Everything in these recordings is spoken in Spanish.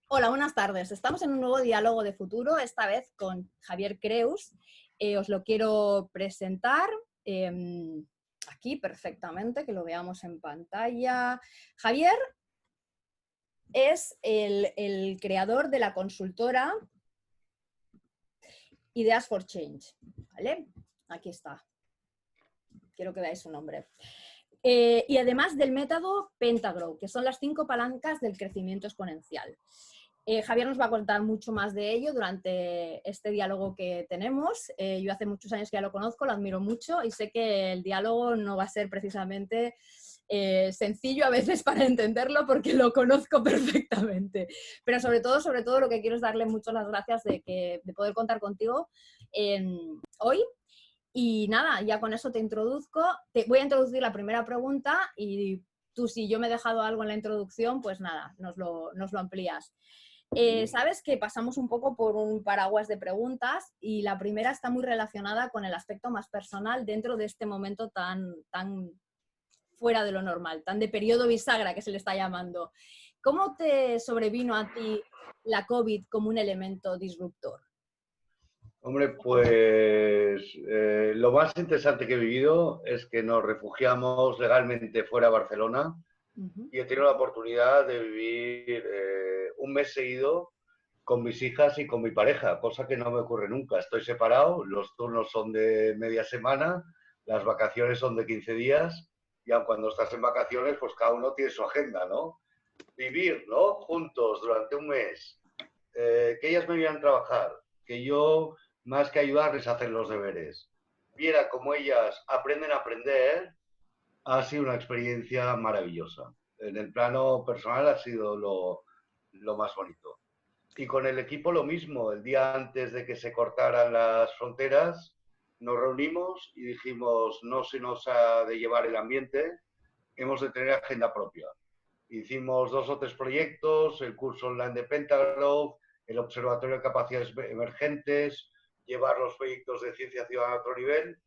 Hola, buenas tardes. Estamos en un nuevo diálogo de futuro, esta vez con Javier Creus. Os lo quiero presentar aquí perfectamente, que lo veamos en pantalla. Javier es el creador de la consultora Ideas for Change, ¿vale? Aquí está. Quiero que veáis su nombre. Y además del método Pentagrow, que son las 5 palancas del crecimiento exponencial. Javier nos va a contar mucho más de ello durante este diálogo que tenemos. Yo hace muchos años que ya lo conozco, lo admiro mucho y sé que el diálogo no va a ser precisamente sencillo a veces para entenderlo porque lo conozco perfectamente. Pero sobre todo lo que quiero es darle muchas las gracias de poder contar contigo hoy. Y nada, ya con eso te introduzco. Te voy a introducir la primera pregunta y tú, si yo me he dejado algo en la introducción, pues nada, nos lo amplías. Sabes que pasamos un poco por un paraguas de preguntas y la primera está muy relacionada con el aspecto más personal dentro de este momento tan fuera de lo normal, tan de periodo bisagra que se le está llamando. ¿Cómo te sobrevino a ti la COVID como un elemento disruptor? Hombre, pues lo más interesante que he vivido es que nos refugiamos legalmente fuera de Barcelona y he tenido la oportunidad de vivir un mes seguido con mis hijas y con mi pareja, cosa que no me ocurre nunca. Estoy separado, los turnos son de media semana, las vacaciones son de 15 días y aun cuando estás en vacaciones, pues cada uno tiene su agenda, ¿no? Vivir, ¿no? Juntos durante un mes, que ellas me vieran trabajar, que yo, más que ayudarles a hacer los deberes, viera cómo ellas aprenden a aprender, ha sido una experiencia maravillosa. En el plano personal ha sido lo más bonito. Y con el equipo lo mismo. El día antes de que se cortaran las fronteras, nos reunimos y dijimos, no se nos ha de llevar el ambiente, hemos de tener agenda propia. Hicimos 2 o 3 proyectos, el curso online de Pentagrow, el Observatorio de Capacidades Emergentes, llevar los proyectos de ciencia ciudadana a otro nivel,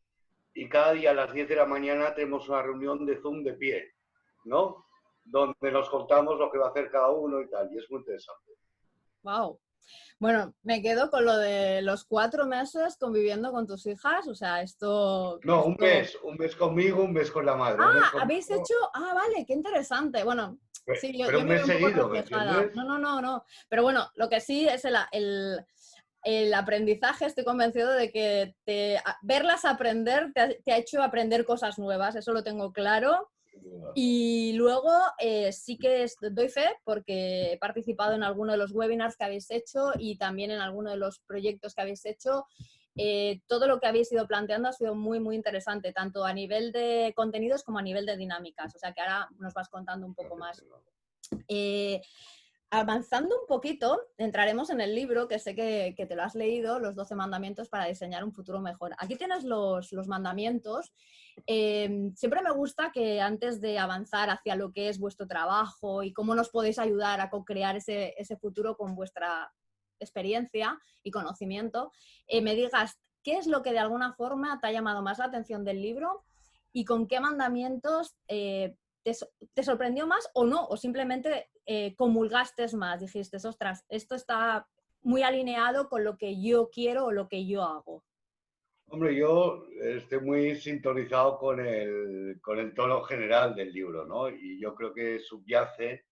y cada día a las 10 de la mañana tenemos una reunión de Zoom de pie, ¿no? Donde nos contamos lo que va a hacer cada uno y tal, y es muy interesante. Wow. Bueno, me quedo con lo de los 4 meses conviviendo con tus hijas, o sea, No, esto... un mes conmigo, un mes con la madre, un mes Ah, habéis conmigo, hecho... Ah, vale, qué interesante. Bueno, sí, pero yo un me mes veo un poco seguido, ¿me reflejada. entiendes? No, no, no, no. Pero bueno, lo que sí es el aprendizaje, estoy convencido de que verlas aprender te ha hecho aprender cosas nuevas, eso lo tengo claro. Y luego sí que doy fe porque he participado en alguno de los webinars que habéis hecho y también en alguno de los proyectos que habéis hecho. Todo lo que habéis ido planteando ha sido muy, muy interesante, tanto a nivel de contenidos como a nivel de dinámicas. O sea que ahora nos vas contando un poco más. Avanzando un poquito, entraremos en el libro, que sé que te lo has leído, Los 12 mandamientos para diseñar un futuro mejor. Aquí tienes los mandamientos. Siempre me gusta que antes de avanzar hacia lo que es vuestro trabajo y cómo nos podéis ayudar a co-crear ese futuro con vuestra experiencia y conocimiento, me digas qué es lo que de alguna forma te ha llamado más la atención del libro y con qué mandamientos te sorprendió más o no, o simplemente comulgaste más, dijiste, ostras, esto está muy alineado con lo que yo quiero o lo que yo hago. Hombre, yo estoy muy sintonizado con el tono general del libro, ¿no? Y yo creo que subyace,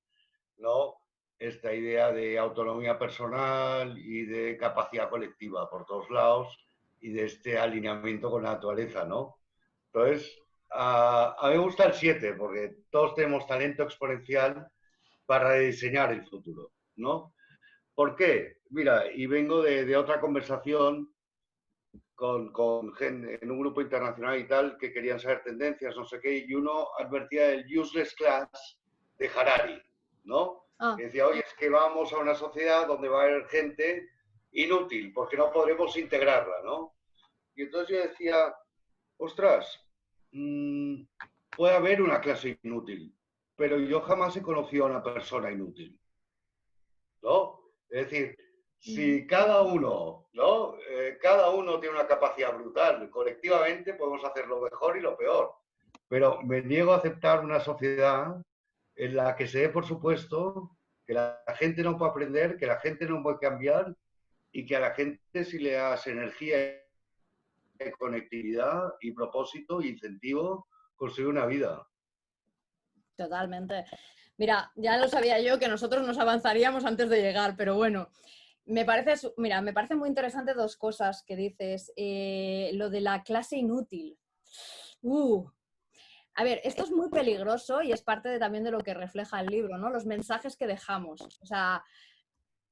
¿no?, esta idea de autonomía personal y de capacidad colectiva por todos lados y de este alineamiento con la naturaleza, ¿no? Entonces, a mí me gusta el 7 porque todos tenemos talento exponencial para diseñar el futuro, ¿no? ¿Por qué? Mira, y vengo de otra conversación con gente en un grupo internacional y tal, que querían saber tendencias, no sé qué, y uno advertía del useless class de Harari, ¿no? Ah, Y decía, oye, es que vamos a una sociedad donde va a haber gente inútil, porque no podremos integrarla, ¿no? Y entonces yo decía, ostras, puede haber una clase inútil, pero yo jamás he conocido a una persona inútil, ¿no? Es decir, si cada uno, ¿no? Cada uno tiene una capacidad brutal, colectivamente podemos hacer lo mejor y lo peor, pero me niego a aceptar una sociedad en la que se dé por supuesto que la gente no puede aprender, que la gente no puede cambiar y que a la gente si le das energía, conectividad y propósito y incentivo, consigue una vida. Totalmente. Mira, ya lo sabía yo que nosotros nos avanzaríamos antes de llegar, pero bueno, me parece muy interesante dos cosas que dices. Lo de la clase inútil. A ver, esto es muy peligroso y es parte también de lo que refleja el libro, ¿no? Los mensajes que dejamos. O sea,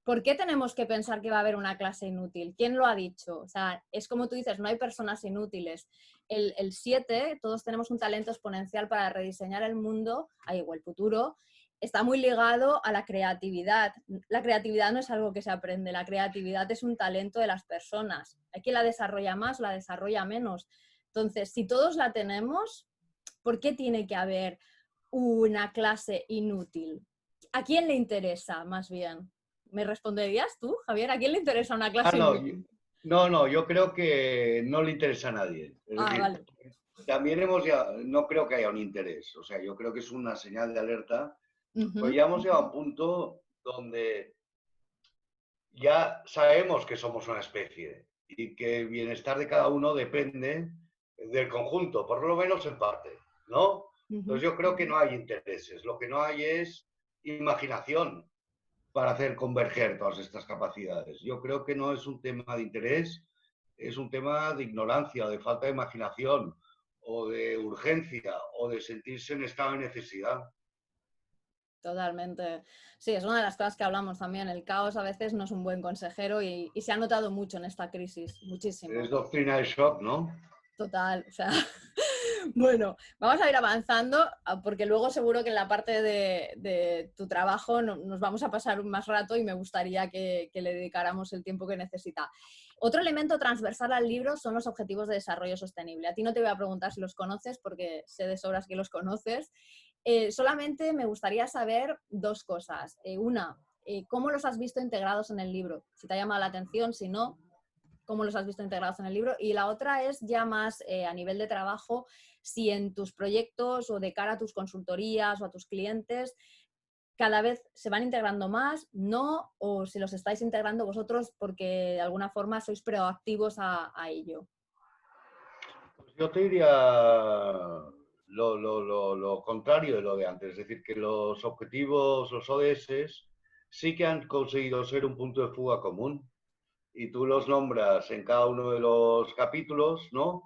¿por qué tenemos que pensar que va a haber una clase inútil? ¿Quién lo ha dicho? O sea, es como tú dices, no hay personas inútiles. El 7, todos tenemos un talento exponencial para rediseñar el mundo, o el futuro, está muy ligado a la creatividad. La creatividad no es algo que se aprende, la creatividad es un talento de las personas. Hay quien la desarrolla más o la desarrolla menos. Entonces, si todos la tenemos, ¿por qué tiene que haber una clase inútil? ¿A quién le interesa, más bien? ¿Me responderías tú, Javier? ¿A quién le interesa una clase inútil? No, yo creo que no le interesa a nadie. Es decir, Vale. también no creo que haya un interés. O sea, yo creo que es una señal de alerta. Pues ya hemos llegado a un punto donde ya sabemos que somos una especie y que el bienestar de cada uno depende del conjunto, por lo menos en parte, ¿no? Entonces yo creo que no hay intereses. Lo que no hay es imaginación para hacer converger todas estas capacidades. Yo creo que no es un tema de interés, es un tema de ignorancia, de falta de imaginación, o de urgencia, o de sentirse en estado de necesidad. Totalmente. Sí, es una de las cosas que hablamos también. El caos a veces no es un buen consejero y se ha notado mucho en esta crisis, muchísimo. Es doctrina de shock, ¿no? Total, o sea, bueno, vamos a ir avanzando porque luego seguro que en la parte de tu trabajo nos vamos a pasar un más rato y me gustaría que le dedicáramos el tiempo que necesita. Otro elemento transversal al libro son los objetivos de desarrollo sostenible. A ti no te voy a preguntar si los conoces porque sé de sobras que los conoces. Solamente me gustaría saber dos cosas. Una, ¿cómo los has visto integrados en el libro? Si te ha llamado la atención, si no, cómo los has visto integrados en el libro. Y la otra es ya más a nivel de trabajo, si en tus proyectos o de cara a tus consultorías o a tus clientes cada vez se van integrando más, no, o si los estáis integrando vosotros porque de alguna forma sois proactivos a ello. Pues yo te diría lo contrario de lo de antes, es decir, que los objetivos, los ODS, sí que han conseguido ser un punto de fuga común y tú los nombras en cada uno de los capítulos, ¿no?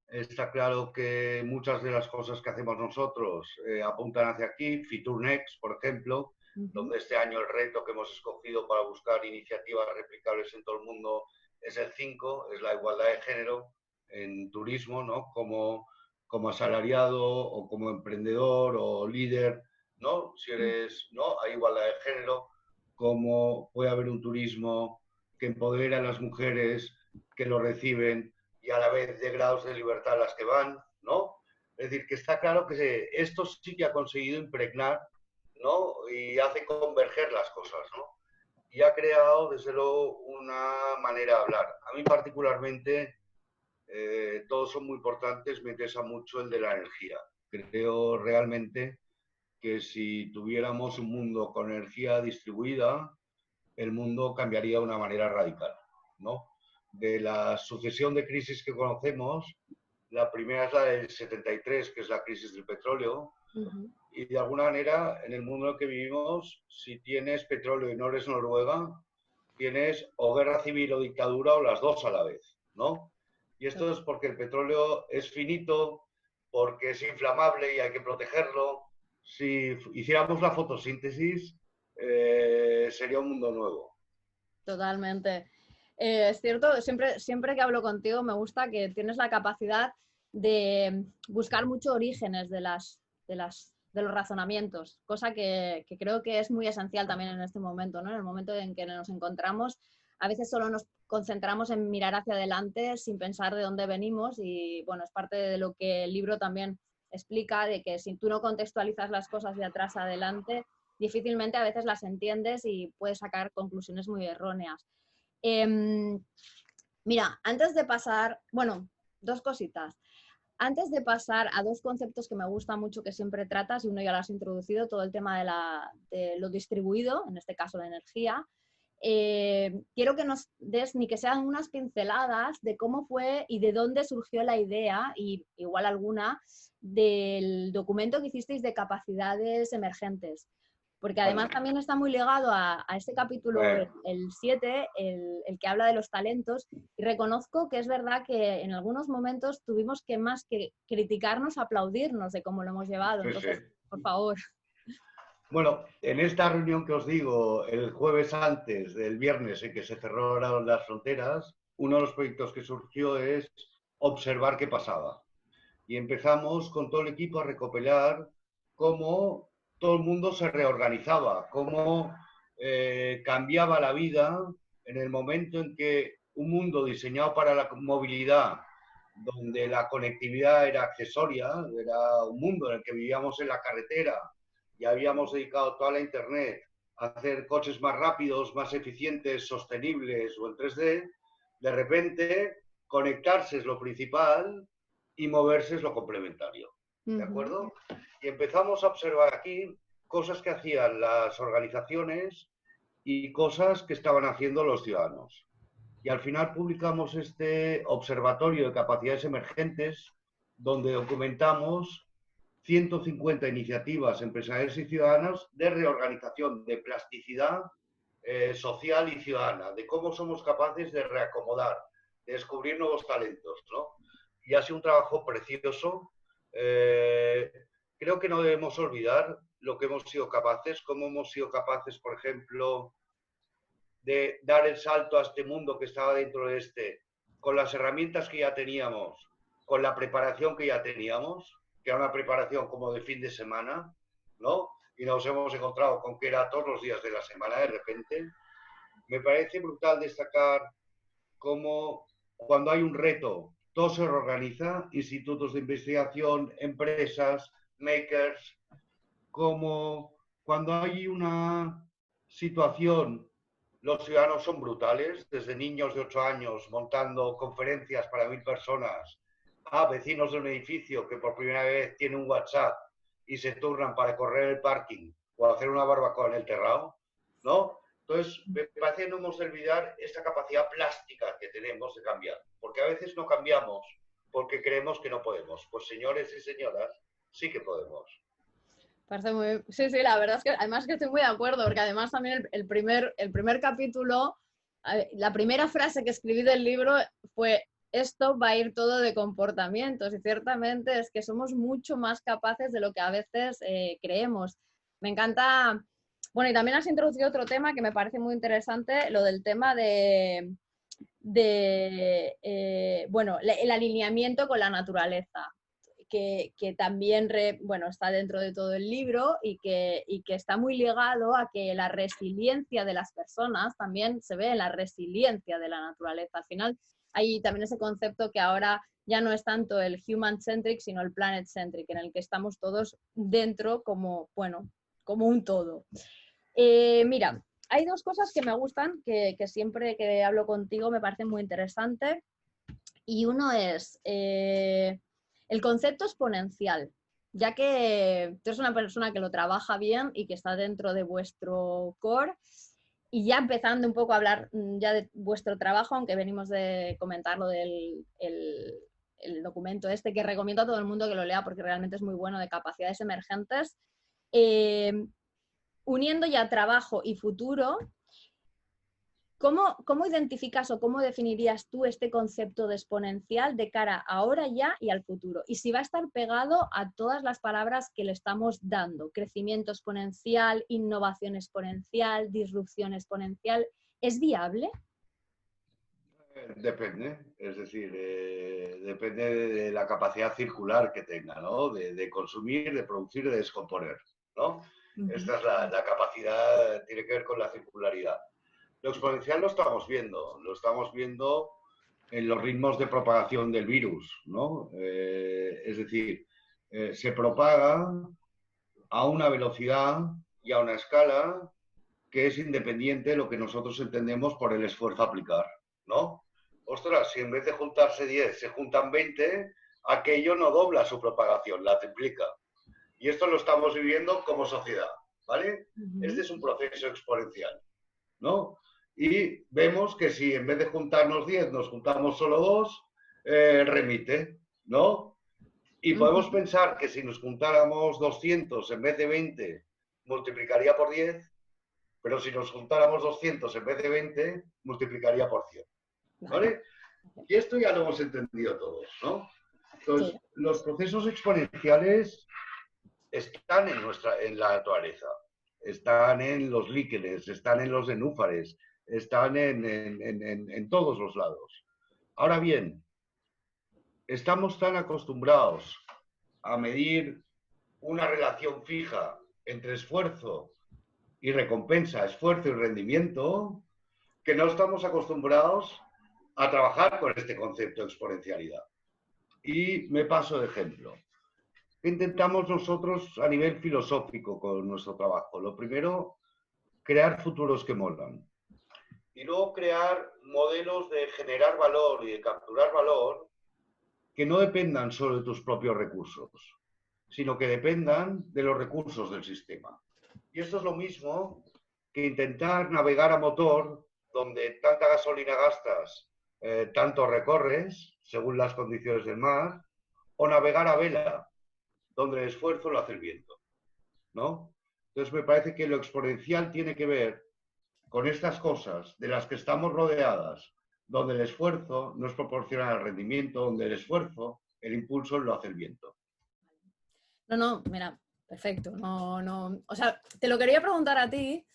Está claro que muchas de las cosas que hacemos nosotros apuntan hacia aquí. Fitur Next, por ejemplo, donde este año el reto que hemos escogido para buscar iniciativas replicables en todo el mundo es el 5, es la igualdad de género en turismo, ¿no? Como asalariado o como emprendedor o líder, ¿no? Si eres, ¿no? Hay igualdad de género, cómo puede haber un turismo que empodera a las mujeres que lo reciben y a la vez de grados de libertad a las que van, ¿no? Es decir, que está claro que esto sí que ha conseguido impregnar, ¿no? Y hace converger las cosas, ¿no? Y ha creado, desde luego, una manera de hablar. A mí particularmente, todos son muy importantes, me interesa mucho el de la energía. Creo realmente que si tuviéramos un mundo con energía distribuida, el mundo cambiaría de una manera radical, ¿no? De la sucesión de crisis que conocemos, la primera es la del 73, que es la crisis del petróleo, y de alguna manera, en el mundo en el que vivimos, si tienes petróleo y no eres Noruega, tienes o guerra civil o dictadura o las dos a la vez, ¿no? Y esto es porque el petróleo es finito, porque es inflamable y hay que protegerlo. Si hiciéramos la fotosíntesis, sería un mundo nuevo. Totalmente. Es cierto, siempre que hablo contigo me gusta que tienes la capacidad de buscar muchos orígenes de los razonamientos, cosa que creo que es muy esencial también en este momento, ¿no? En el momento en que nos encontramos, a veces solo nos concentramos en mirar hacia adelante sin pensar de dónde venimos y, bueno, es parte de lo que el libro también explica, de que si tú no contextualizas las cosas de atrás a adelante, difícilmente a veces las entiendes y puedes sacar conclusiones muy erróneas. Mira, antes de pasar, bueno, dos cositas. Antes de pasar a dos conceptos que me gustan mucho que siempre tratas, y uno ya lo has introducido, todo el tema de lo distribuido, en este caso la energía, quiero que nos des ni que sean unas pinceladas de cómo fue y de dónde surgió la idea, y igual alguna, del documento que hicisteis de capacidades emergentes. Porque además también está muy ligado a este capítulo, el 7, el que habla de los talentos, y reconozco que es verdad que en algunos momentos tuvimos que más que criticarnos, aplaudirnos de cómo lo hemos llevado. Sí, Entonces, sí. por favor. Bueno, en esta reunión que os digo, el jueves antes del viernes en que se cerraron las fronteras, uno de los proyectos que surgió es observar qué pasaba. Y empezamos con todo el equipo a recopilar cómo todo el mundo se reorganizaba, cómo cambiaba la vida en el momento en que un mundo diseñado para la movilidad, donde la conectividad era accesoria, era un mundo en el que vivíamos en la carretera y habíamos dedicado toda la Internet a hacer coches más rápidos, más eficientes, sostenibles o en 3D, de repente conectarse es lo principal y moverse es lo complementario. ¿De acuerdo? Y empezamos a observar aquí cosas que hacían las organizaciones y cosas que estaban haciendo los ciudadanos. Y al final publicamos este observatorio de capacidades emergentes donde documentamos 150 iniciativas empresariales y ciudadanas de reorganización, de plasticidad social y ciudadana, de cómo somos capaces de reacomodar, de descubrir nuevos talentos, ¿no? Y ha sido un trabajo precioso. Creo que no debemos olvidar lo que hemos sido capaces, cómo hemos sido capaces, por ejemplo, de dar el salto a este mundo que estaba dentro de este, con las herramientas que ya teníamos, con la preparación que ya teníamos, que era una preparación como de fin de semana, ¿no? Y nos hemos encontrado con que era todos los días de la semana de repente. Me parece brutal destacar cómo cuando hay un reto, todo se reorganiza, institutos de investigación, empresas, makers, como cuando hay una situación, los ciudadanos son brutales, desde niños de 8 años montando conferencias para 1000 personas, a vecinos de un edificio que por primera vez tienen un WhatsApp y se turnan para correr el parking o hacer una barbacoa en el terrado, ¿no? Entonces, me parece que no hemos de olvidar esta capacidad plástica que tenemos de cambiar, porque a veces no cambiamos porque creemos que no podemos. Pues señores y señoras, sí que podemos. Parece muy... Sí, sí, la verdad es que además que estoy muy de acuerdo, porque además también el primer capítulo, la primera frase que escribí del libro fue: esto va a ir todo de comportamientos, y ciertamente es que somos mucho más capaces de lo que a veces creemos. Me encanta... Bueno, y también has introducido otro tema que me parece muy interesante, lo del tema bueno, el alineamiento con la naturaleza. Que también bueno, está dentro de todo el libro y que está muy ligado a que la resiliencia de las personas también se ve en la resiliencia de la naturaleza. Al final hay también ese concepto que ahora ya no es tanto el human-centric, sino el planet-centric, en el que estamos todos dentro como, bueno, como un todo. Mira, hay dos cosas que me gustan, que siempre que hablo contigo me parecen muy interesantes. Y uno es... el concepto exponencial, ya que tú eres una persona que lo trabaja bien y que está dentro de vuestro core, y ya empezando un poco a hablar ya de vuestro trabajo, aunque venimos de comentarlo del el documento este, que recomiendo a todo el mundo que lo lea porque realmente es muy bueno, de capacidades emergentes, uniendo ya trabajo y futuro. ¿Cómo identificas o cómo definirías tú este concepto de exponencial de cara a ahora ya y al futuro? Y si va a estar pegado a todas las palabras que le estamos dando: crecimiento exponencial, innovación exponencial, disrupción exponencial, ¿es viable? Depende, es decir, depende de la capacidad circular que tenga, ¿no? De consumir, de producir, de descomponer, ¿no? Esta es la capacidad, tiene que ver con la circularidad. Lo exponencial lo estamos viendo en los ritmos de propagación del virus, ¿no? Es decir, se propaga a una velocidad y a una escala que es independiente de lo que nosotros entendemos por el esfuerzo a aplicar, ¿no? Ostras, si en vez de juntarse 10 se juntan 20, aquello no dobla su propagación, la triplica. Y esto lo estamos viviendo como sociedad, ¿vale? Este es un proceso exponencial, ¿no? Y vemos que si en vez de juntarnos 10 nos juntamos solo 2, remite, ¿no? Y podemos pensar que si nos juntáramos 200 en vez de 20, multiplicaría por 10, pero si nos juntáramos 200 en vez de 20, multiplicaría por 100, ¿vale? Y esto ya lo hemos entendido todos, ¿no? Entonces, Sí. los procesos exponenciales están en la naturaleza, están en los líquenes, están en los nenúfares, están en todos los lados. Ahora bien, estamos tan acostumbrados a medir una relación fija entre esfuerzo y recompensa, esfuerzo y rendimiento, que no estamos acostumbrados a trabajar con este concepto de exponencialidad. Y me paso de ejemplo. ¿Qué intentamos nosotros a nivel filosófico con nuestro trabajo? Lo primero, crear futuros que molan. Y luego crear modelos de generar valor y de capturar valor que no dependan solo de tus propios recursos, sino que dependan de los recursos del sistema. Y esto es lo mismo que intentar navegar a motor, donde tanta gasolina gastas, tanto recorres, según las condiciones del mar, o navegar a vela, donde el esfuerzo lo hace el viento, ¿no? Entonces me parece que lo exponencial tiene que ver con estas cosas de las que estamos rodeadas, donde el esfuerzo no es proporcional al rendimiento, donde el esfuerzo, el impulso lo hace el viento. No, mira, perfecto. No. O sea, te lo quería preguntar a ti,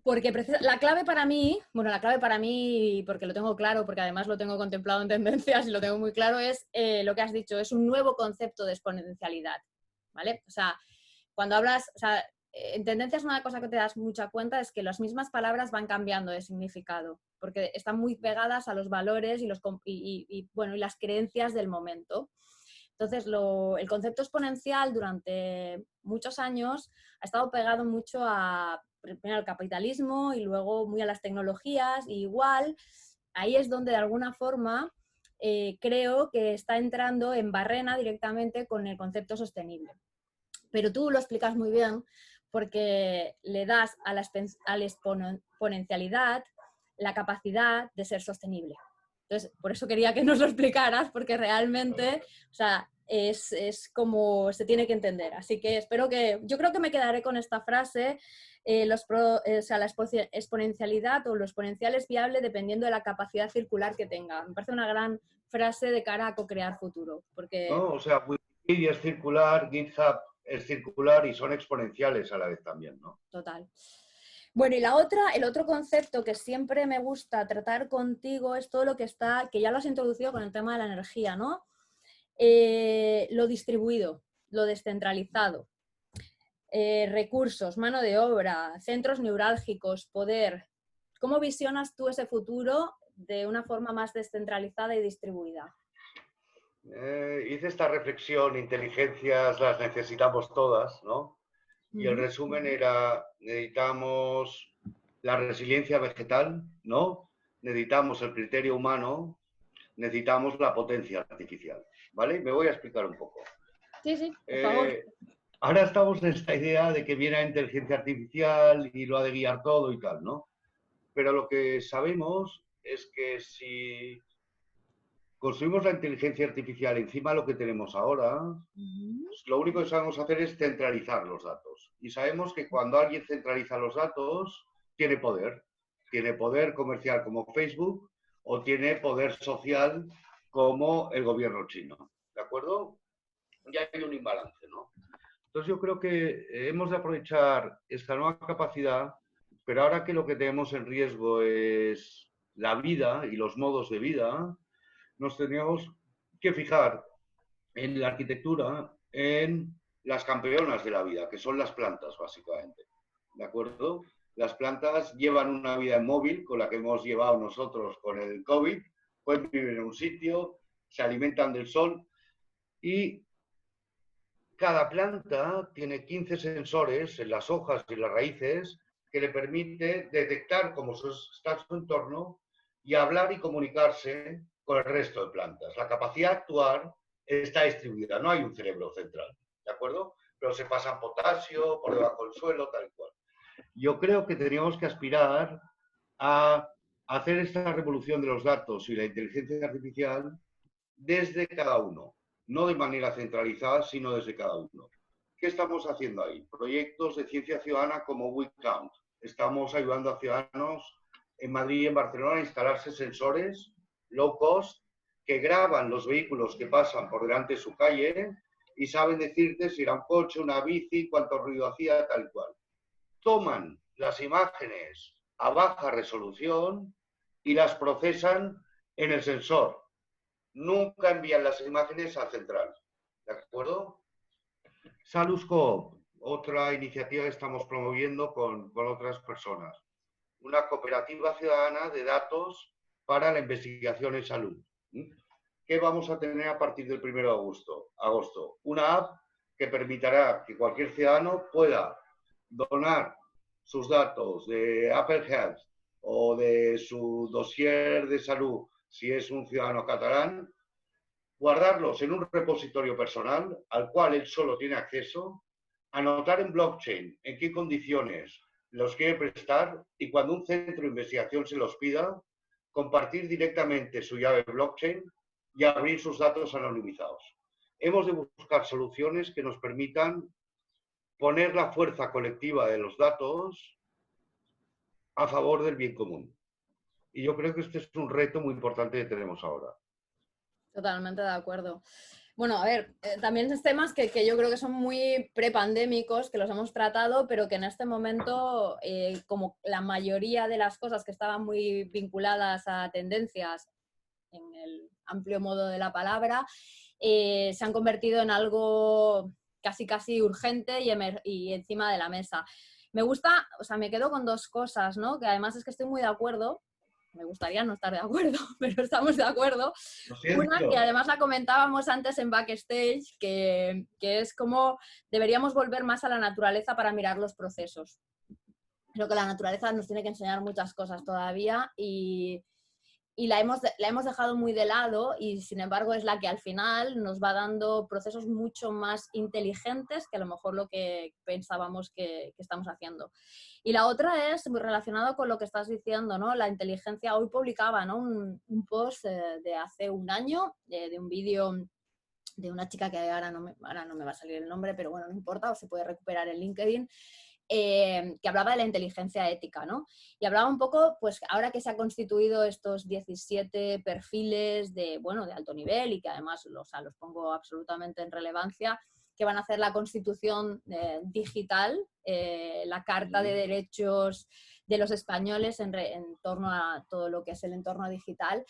porque la clave para mí, porque lo tengo claro, porque además lo tengo contemplado en tendencias y lo tengo muy claro, es lo que has dicho, es un nuevo concepto de exponencialidad, ¿vale? O sea, cuando hablas, o sea, en tendencias una cosa que te das mucha cuenta es que las mismas palabras van cambiando de significado, porque están muy pegadas a los valores y las creencias del momento. Entonces, el concepto exponencial durante muchos años ha estado pegado mucho primero al capitalismo y luego muy a las tecnologías. Y igual, ahí es donde de alguna forma creo que está entrando en barrena directamente con el concepto sostenible. Pero tú lo explicas muy bien porque le das a la exponencialidad la capacidad de ser sostenible. Entonces, por eso quería que nos lo explicaras, porque realmente, o sea, es como se tiene que entender. Así que yo creo que me quedaré con esta frase, la exponencialidad o lo exponencial es viable dependiendo de la capacidad circular que tenga. Me parece una gran frase de cara a co-crear futuro. Porque... ¿No? O sea, Wikipedia es circular, GitHub es circular y son exponenciales a la vez también, ¿no? Total. Bueno, y el otro concepto que siempre me gusta tratar contigo es todo lo que que ya lo has introducido con el tema de la energía, ¿no? Lo distribuido, lo descentralizado, recursos, mano de obra, centros neurálgicos, poder. ¿Cómo visionas tú ese futuro de una forma más descentralizada y distribuida? Hice esta reflexión, inteligencias las necesitamos todas, ¿no? Y el resumen era, necesitamos la resiliencia vegetal, ¿no? Necesitamos el criterio humano, necesitamos la potencia artificial, ¿vale? Me voy a explicar un poco. Sí, por favor. Ahora estamos en esta idea de que viene la inteligencia artificial y lo ha de guiar todo y tal, ¿no? Pero lo que sabemos es que si construimos la inteligencia artificial encima de lo que tenemos ahora, pues lo único que sabemos hacer es centralizar los datos. Y sabemos que cuando alguien centraliza los datos, tiene poder. Tiene poder comercial como Facebook o tiene poder social como el gobierno chino. ¿De acuerdo? Ya hay un imbalance, ¿no? Entonces yo creo que hemos de aprovechar esta nueva capacidad, pero ahora que lo que tenemos en riesgo es la vida y los modos de vida, nos tenemos que fijar en la arquitectura, en las campeonas de la vida, que son las plantas, básicamente. ¿De acuerdo? Las plantas llevan una vida móvil, con la que hemos llevado nosotros con el COVID, pueden vivir en un sitio, se alimentan del sol y cada planta tiene 15 sensores en las hojas y las raíces que le permite detectar cómo está su entorno y hablar y comunicarse con el resto de plantas. La capacidad de actuar está distribuida, no hay un cerebro central, ¿de acuerdo? Pero se pasa potasio por debajo del suelo, tal y cual. Yo creo que teníamos que aspirar a hacer esta revolución de los datos y la inteligencia artificial desde cada uno, no de manera centralizada, sino desde cada uno. ¿Qué estamos haciendo ahí? Proyectos de ciencia ciudadana como WeCount. Estamos ayudando a ciudadanos en Madrid y en Barcelona a instalarse sensores low cost que graban los vehículos que pasan por delante de su calle y saben decirte si era un coche, una bici, cuánto ruido hacía, tal cual. Toman las imágenes a baja resolución y las procesan en el sensor. Nunca envían las imágenes al central. ¿De acuerdo? Salusco, otra iniciativa que estamos promoviendo con otras personas. Una cooperativa ciudadana de datos para la investigación en salud. ¿Qué vamos a tener a partir del 1 de agosto? Una app que permitirá que cualquier ciudadano pueda donar sus datos de Apple Health o de su dossier de salud, si es un ciudadano catalán, guardarlos en un repositorio personal al cual él solo tiene acceso, anotar en blockchain en qué condiciones los quiere prestar y cuando un centro de investigación se los pida, compartir directamente su llave blockchain y abrir sus datos anonimizados. Hemos de buscar soluciones que nos permitan poner la fuerza colectiva de los datos a favor del bien común. Y yo creo que este es un reto muy importante que tenemos ahora. Totalmente de acuerdo. Bueno, a ver, también es temas que yo creo que son muy prepandémicos, que los hemos tratado, pero que en este momento, como la mayoría de las cosas que estaban muy vinculadas a tendencias, en el amplio modo de la palabra, se han convertido en algo casi urgente y encima de la mesa. Me gusta, o sea, me quedo con dos cosas, ¿no? Que además es que estoy muy de acuerdo. Me gustaría no estar de acuerdo, pero estamos de acuerdo. Una que además la comentábamos antes en backstage, que es como deberíamos volver más a la naturaleza para mirar los procesos. Creo que la naturaleza nos tiene que enseñar muchas cosas todavía y la hemos dejado muy de lado y sin embargo es la que al final nos va dando procesos mucho más inteligentes que a lo mejor lo que pensábamos que estamos haciendo. Y la otra es muy relacionado con lo que estás diciendo, ¿no? La inteligencia. Hoy publicaba, ¿no? un post de hace un año de un vídeo de una chica que ahora no me va a salir el nombre, pero bueno, no importa, o se puede recuperar en LinkedIn, que hablaba de la inteligencia ética, ¿no? Y hablaba un poco, pues ahora que se han constituido estos 17 perfiles de alto nivel y que además los pongo absolutamente en relevancia, que van a hacer la constitución digital, la Carta de Derechos de los Españoles en torno a todo lo que es el entorno digital.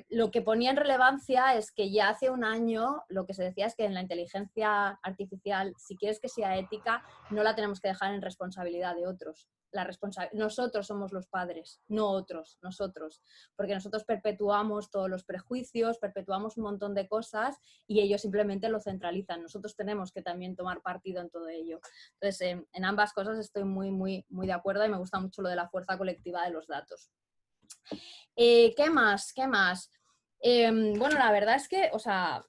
Lo que ponía en relevancia es que ya hace un año lo que se decía es que en la inteligencia artificial, si quieres que sea ética, no la tenemos que dejar en responsabilidad de otros. Nosotros somos los padres, no otros, nosotros. Porque nosotros perpetuamos todos los prejuicios, perpetuamos un montón de cosas y ellos simplemente lo centralizan. Nosotros tenemos que también tomar partido en todo ello. Entonces, en ambas cosas estoy muy de acuerdo y me gusta mucho lo de la fuerza colectiva de los datos. ¿Qué más? Bueno, la verdad es que, o sea,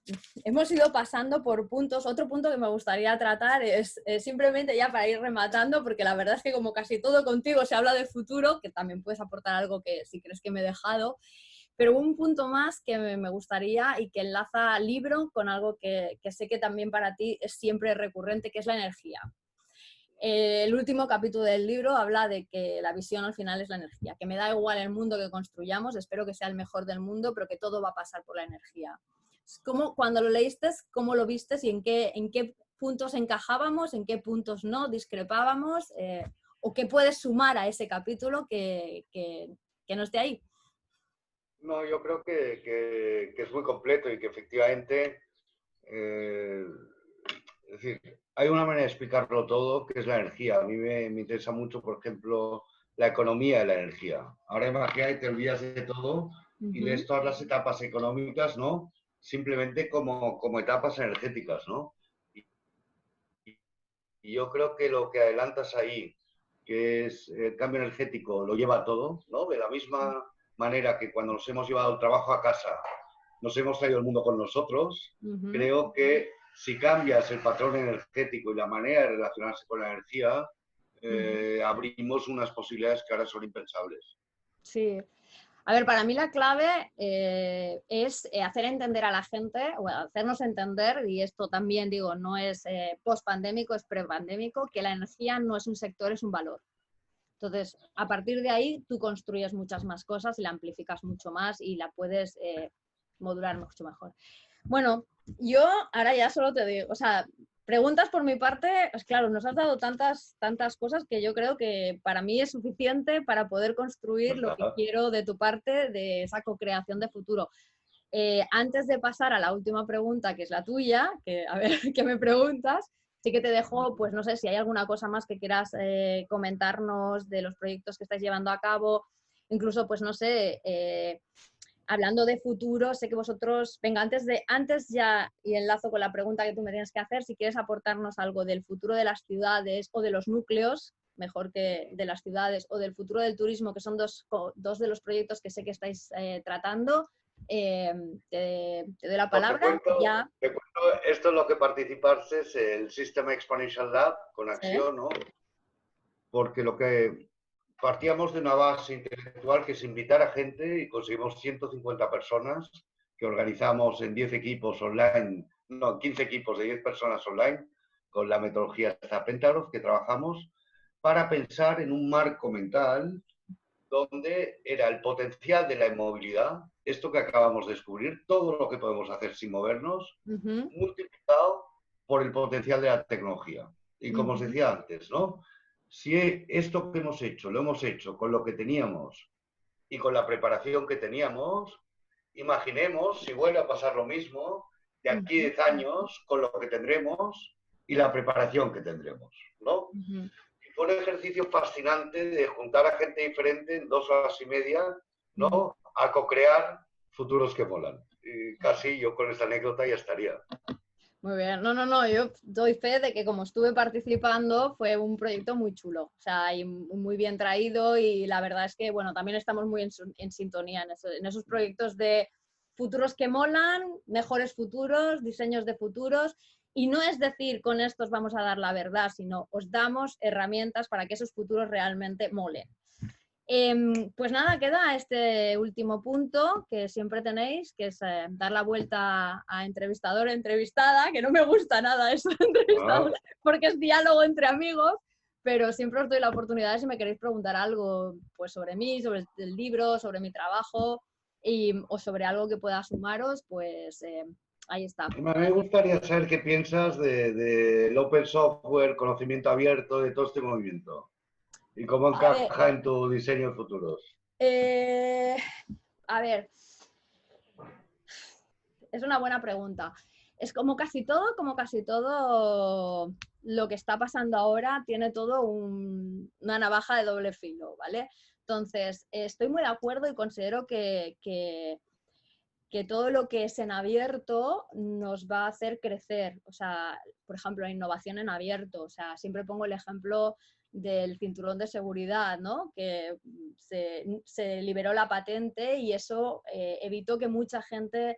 hemos ido pasando por puntos. Otro punto que me gustaría tratar es simplemente ya para ir rematando, porque la verdad es que como casi todo contigo se habla de futuro, que también puedes aportar algo que si crees que me he dejado, pero un punto más que me gustaría y que enlaza al libro con algo que sé que también para ti es siempre recurrente, que es la energía. El último capítulo del libro habla de que la visión al final es la energía, que me da igual el mundo que construyamos, espero que sea el mejor del mundo, pero que todo va a pasar por la energía. Cuando lo leíste, ¿cómo lo vistes y en qué puntos encajábamos, en qué puntos no, discrepábamos? ¿O qué puedes sumar a ese capítulo que no esté ahí? No, yo creo que es muy completo y que efectivamente... Es decir, hay una manera de explicarlo todo, que es la energía. A mí me interesa mucho, por ejemplo, la economía de la energía. Ahora imagina y te olvidas de todo y lees todas las etapas económicas, ¿no? Simplemente como etapas energéticas, ¿no? Y yo creo que lo que adelantas ahí, que es el cambio energético, lo lleva todo, ¿no? De la misma manera que cuando nos hemos llevado el trabajo a casa, nos hemos traído el mundo con nosotros. Ujú. Creo que si cambias el patrón energético y la manera de relacionarse con la energía, Ujú. abrimos unas posibilidades que ahora son impensables. Sí. A ver, para mí la clave es hacer entender a la gente, o hacernos entender, y esto también digo, no es post-pandémico, es pre-pandémico, que la energía no es un sector, es un valor. Entonces, a partir de ahí, tú construyes muchas más cosas y la amplificas mucho más y la puedes modular mucho mejor. Bueno, yo ahora ya solo te digo, o sea, preguntas por mi parte, pues claro, nos has dado tantas cosas que yo creo que para mí es suficiente para poder construir lo que quiero de tu parte, de esa co-creación de futuro. Antes de pasar a la última pregunta, que es la tuya, que a ver qué me preguntas, sí que te dejo, pues no sé si hay alguna cosa más que quieras comentarnos de los proyectos que estáis llevando a cabo, incluso, pues no sé, hablando de futuro, sé que vosotros, venga, antes ya, y enlazo con la pregunta que tú me tienes que hacer, si quieres aportarnos algo del futuro de las ciudades o de los núcleos, mejor que de las ciudades, o del futuro del turismo, que son dos de los proyectos que sé que estáis tratando, te doy la Pues te palabra y cuento, ya. esto es lo que participaste, es el System Exponential Lab con ¿Sí? Acción, ¿no? Porque lo que partíamos de una base intelectual que es invitar a gente y conseguimos 150 personas que organizamos en 10 equipos online, no, 15 equipos de 10 personas online, con la metodología Pentagraph que trabajamos, para pensar en un marco mental donde era el potencial de la inmovilidad, esto que acabamos de descubrir, todo lo que podemos hacer sin movernos, Ujú, multiplicado por el potencial de la tecnología. Y como os ujú, decía antes, ¿no? Si esto que hemos hecho, lo hemos hecho con lo que teníamos y con la preparación que teníamos, imaginemos si vuelve a pasar lo mismo de aquí a ujú, 10 años con lo que tendremos y la preparación que tendremos, ¿no? ujú. Fue un ejercicio fascinante de juntar a gente diferente en 2 horas y media, Ujú. ¿no? A co-crear futuros que molan. Y casi yo con esta anécdota ya estaría. Muy bien, no, yo doy fe de que como estuve participando fue un proyecto muy chulo, o sea, y muy bien traído y la verdad es que, bueno, también estamos muy en sintonía en esos proyectos de futuros que molan, mejores futuros, diseños de futuros, y no es decir, con estos vamos a dar la verdad, sino os damos herramientas para que esos futuros realmente molen. Pues nada, queda este último punto que siempre tenéis, que es dar la vuelta a entrevistador entrevistada, que no me gusta nada eso de entrevistador, Ah, porque es diálogo entre amigos, pero siempre os doy la oportunidad si me queréis preguntar algo pues, sobre mí, sobre el libro, sobre mi trabajo o sobre algo que pueda sumaros, pues ahí está. a mí me gustaría saber qué piensas del open software, conocimiento abierto, de todo este movimiento y cómo A ver, encaja en tu diseño de futuros. eh, a ver, es una buena pregunta. Es como casi todo lo que está pasando ahora tiene todo una navaja de doble filo, ¿vale? Entonces, estoy muy de acuerdo y considero que todo lo que es en abierto nos va a hacer crecer. O sea, por ejemplo, la innovación en abierto. O sea, siempre pongo el ejemplo del cinturón de seguridad, ¿no? Que se liberó la patente y eso evitó que mucha gente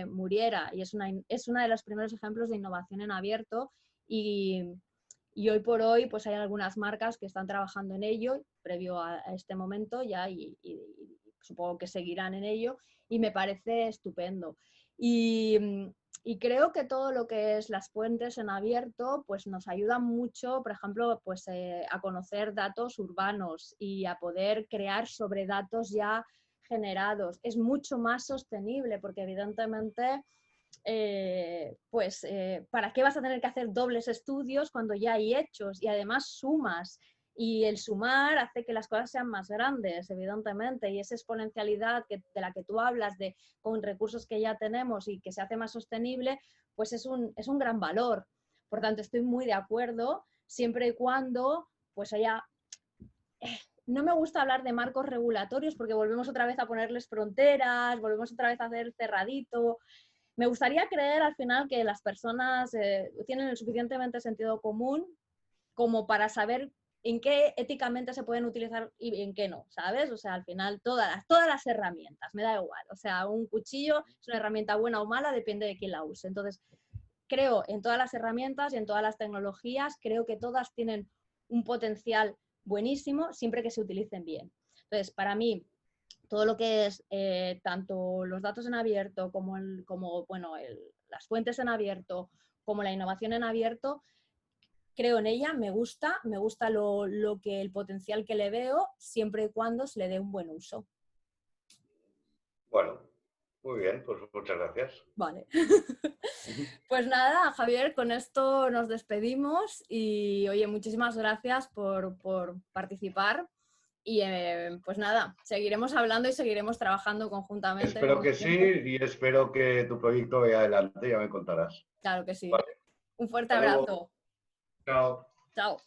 muriera. Y es una de los primeros ejemplos de innovación en abierto y hoy por hoy pues hay algunas marcas que están trabajando en ello previo a este momento ya y supongo que seguirán en ello y me parece estupendo. Y creo que todo lo que es las fuentes en abierto pues nos ayuda mucho, por ejemplo, pues, a conocer datos urbanos y a poder crear sobre datos ya generados. Es mucho más sostenible porque evidentemente ¿para qué vas a tener que hacer dobles estudios cuando ya hay hechos? Y además sumas. Y el sumar hace que las cosas sean más grandes, evidentemente, y esa exponencialidad de la que tú hablas, con recursos que ya tenemos y que se hace más sostenible, pues es un gran valor. Por tanto, estoy muy de acuerdo, siempre y cuando pues haya... No me gusta hablar de marcos regulatorios porque volvemos otra vez a ponerles fronteras, volvemos otra vez a hacer cerradito. Me gustaría creer al final que las personas tienen el suficientemente sentido común como para saber en qué éticamente se pueden utilizar y en qué no, ¿sabes? O sea, al final todas las herramientas, me da igual. O sea, un cuchillo es una herramienta buena o mala, depende de quién la use. Entonces, creo en todas las herramientas y en todas las tecnologías, creo que todas tienen un potencial buenísimo siempre que se utilicen bien. Entonces, para mí, todo lo que es tanto los datos en abierto como las fuentes en abierto, como la innovación en abierto, creo en ella, me gusta el potencial que le veo, siempre y cuando se le dé un buen uso. Bueno, muy bien, pues muchas gracias. Vale. Pues nada, Javier, con esto nos despedimos y oye, muchísimas gracias por participar y pues nada, seguiremos hablando y seguiremos trabajando conjuntamente. Espero que sí y espero que tu proyecto vaya adelante, ya me contarás. Claro que sí. Vale, Un fuerte hasta luego. abrazo. Chao. Chao.